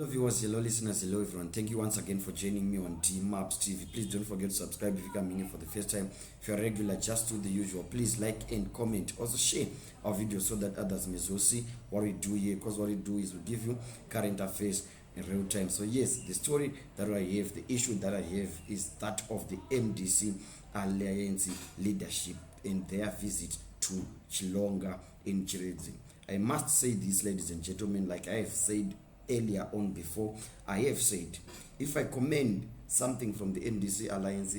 Hello viewers, hello listeners, hello everyone. Thank you once again for joining me on D-Maps TV. Please don't forget to subscribe if you're coming in for the first time. If you're regular, just do the usual. Please like and comment. Also share our videos so that others may also see what we do here, because what we do is we give you current affairs in real time. So yes, the story that I have, the issue that I have is that of the MDC Alliance leadership and their visit to Chilonga in Chiredzi. I must say this, ladies and gentlemen, like I have said earlier on before, I have said, if I commend something from the MDC Alliance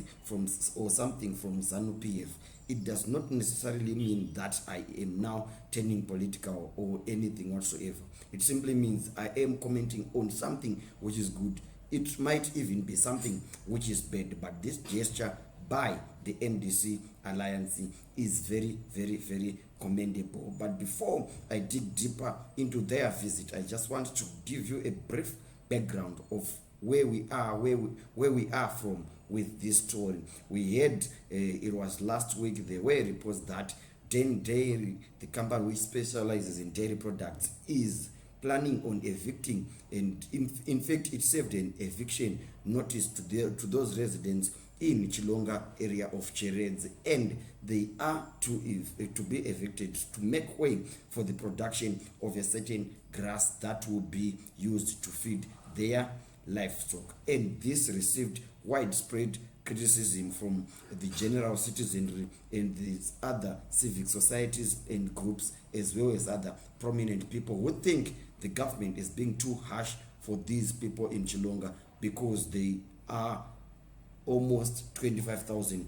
or something from ZANU-PF, it does not necessarily mean that I am now turning political or anything whatsoever. It simply means I am commenting on something which is good. It might even be something which is bad, but this gesture by the MDC Alliance is very, very, very commendable. But before I dig deeper into their visit, I just want to give you a brief background of where we are, where we are from with this story. We heard it was last week there were reports that Den Dairy, the company which specializes in dairy products, is planning on evicting, and in fact it served an eviction notice to those residents in Chilonga area of Chiredzi, and they are to be evicted to make way for the production of a certain grass that will be used to feed their livestock. And this received widespread criticism from the general citizenry and these other civic societies and groups, as well as other prominent people who think the government is being too harsh for these people in Chilonga, because they are almost 25,000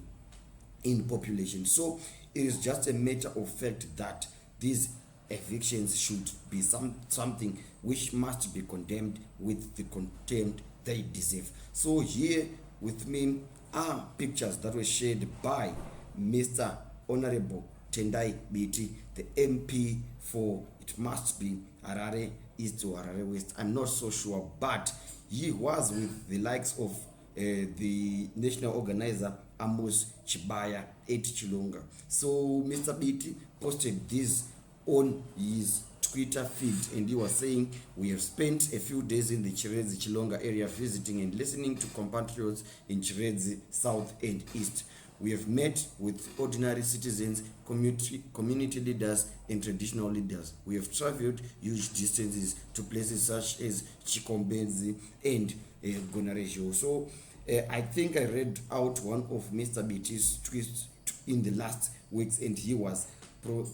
in population. So it is just a matter of fact that these evictions should be something which must be condemned with the contempt they deserve. So here with me are pictures that were shared by Mr. Honorable Tendai Biti, the MP for, it must be Harare East or Harare West, I'm not so sure, but he was with the likes of the national organizer Amos Chibaya at Chilonga. So Mr. Biti posted this on his Twitter feed, and he was saying, we have spent a few days in the Chiredzi Chilonga area visiting and listening to compatriots in Chiredzi South and East. We have met with ordinary citizens, community leaders, and traditional leaders. We have traveled huge distances to places such as Chikombezi and Gonarejo. So I think I read out one of Mr. Biti's tweets in the last weeks, and he was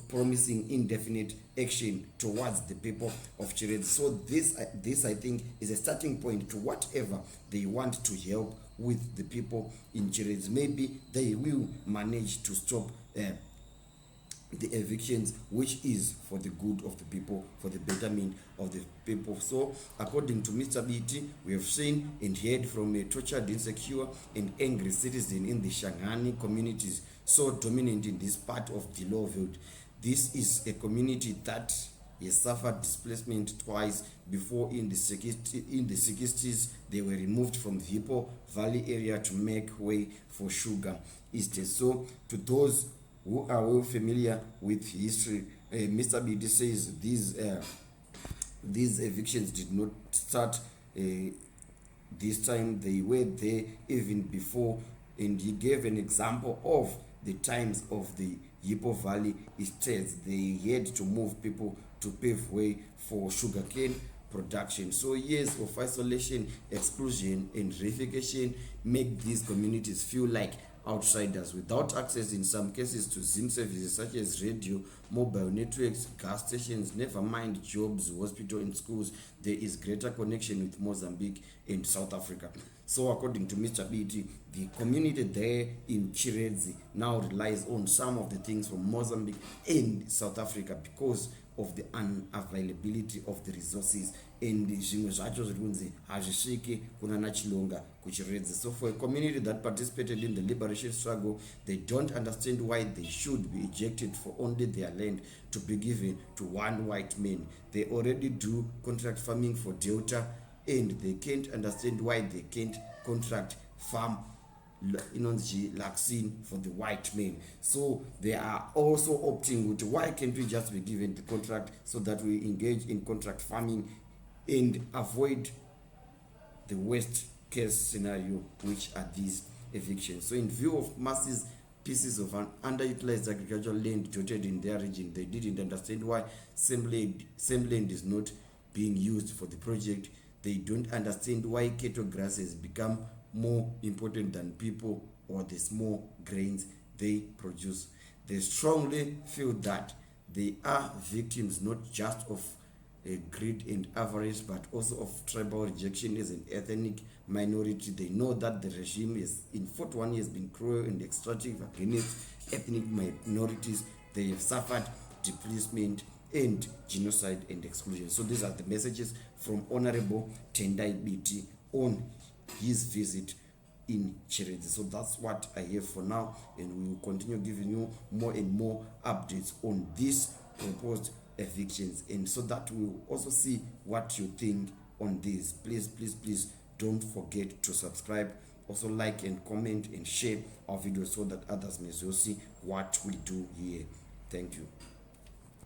promising indefinite action towards the people of Chiredzi. So this I think is a starting point to whatever they want to help with the people in Chiredzi. Maybe they will manage to stop the evictions, which is for the good of the people, for the betterment of the people. So according to Mr. Biti, we have seen and heard from a tortured, insecure and angry citizen in the Shangani communities, so dominant in this part of the Lowveld. This is a community that has suffered displacement twice before. In the 60s, they were removed from the Hippo Valley area to make way for sugar estate. So to those who are well familiar with history, Mr. Biti says these evictions did not start this time. They were there even before, and he gave an example of the times of the Hippo Valley estates. They had to move people to pave way for sugarcane production. So years of isolation, exclusion, and reification make these communities feel like outsiders, without access in some cases to SIM services such as radio, mobile networks, gas stations, never mind jobs, hospital, and schools. There is greater connection with Mozambique and South Africa. So according to Mr. Biti, the community there in Chiredzi now relies on some of the things from Mozambique and South Africa because of the unavailability of the resources, and zvimwe zvacho zviri kunzi hazvisviki kunana Chilonga kuChiredzi. So for a community that participated in the liberation struggle, they don't understand why they should be ejected for only their land to be given to one white man. They already do contract farming for Delta, and they can't understand why they can't contract farm vaccine for the white men. So they are also opting with, why can't we just be given the contract so that we engage in contract farming and avoid the worst case scenario, which are these evictions. So in view of masses pieces of an underutilized agricultural land dotted in their region, they didn't understand why same land is not being used for the project. They don't understand why cattle grass has become more important than people or the small grains they produce. They strongly feel that they are victims not just of greed and avarice, but also of tribal rejection as an ethnic minority. They know that the regime is in 41 years been cruel and extractive against ethnic minorities. They have suffered displacement and genocide and exclusion. So these are the messages from Honorable Tendai Biti on his visit in Chiredzi. So that's what I have for now, and we will continue giving you more and more updates on these proposed evictions, and so that we will also see what you think on this. Please don't forget to subscribe, also like and comment and share our videos so that others may also see what we do here. Thank you.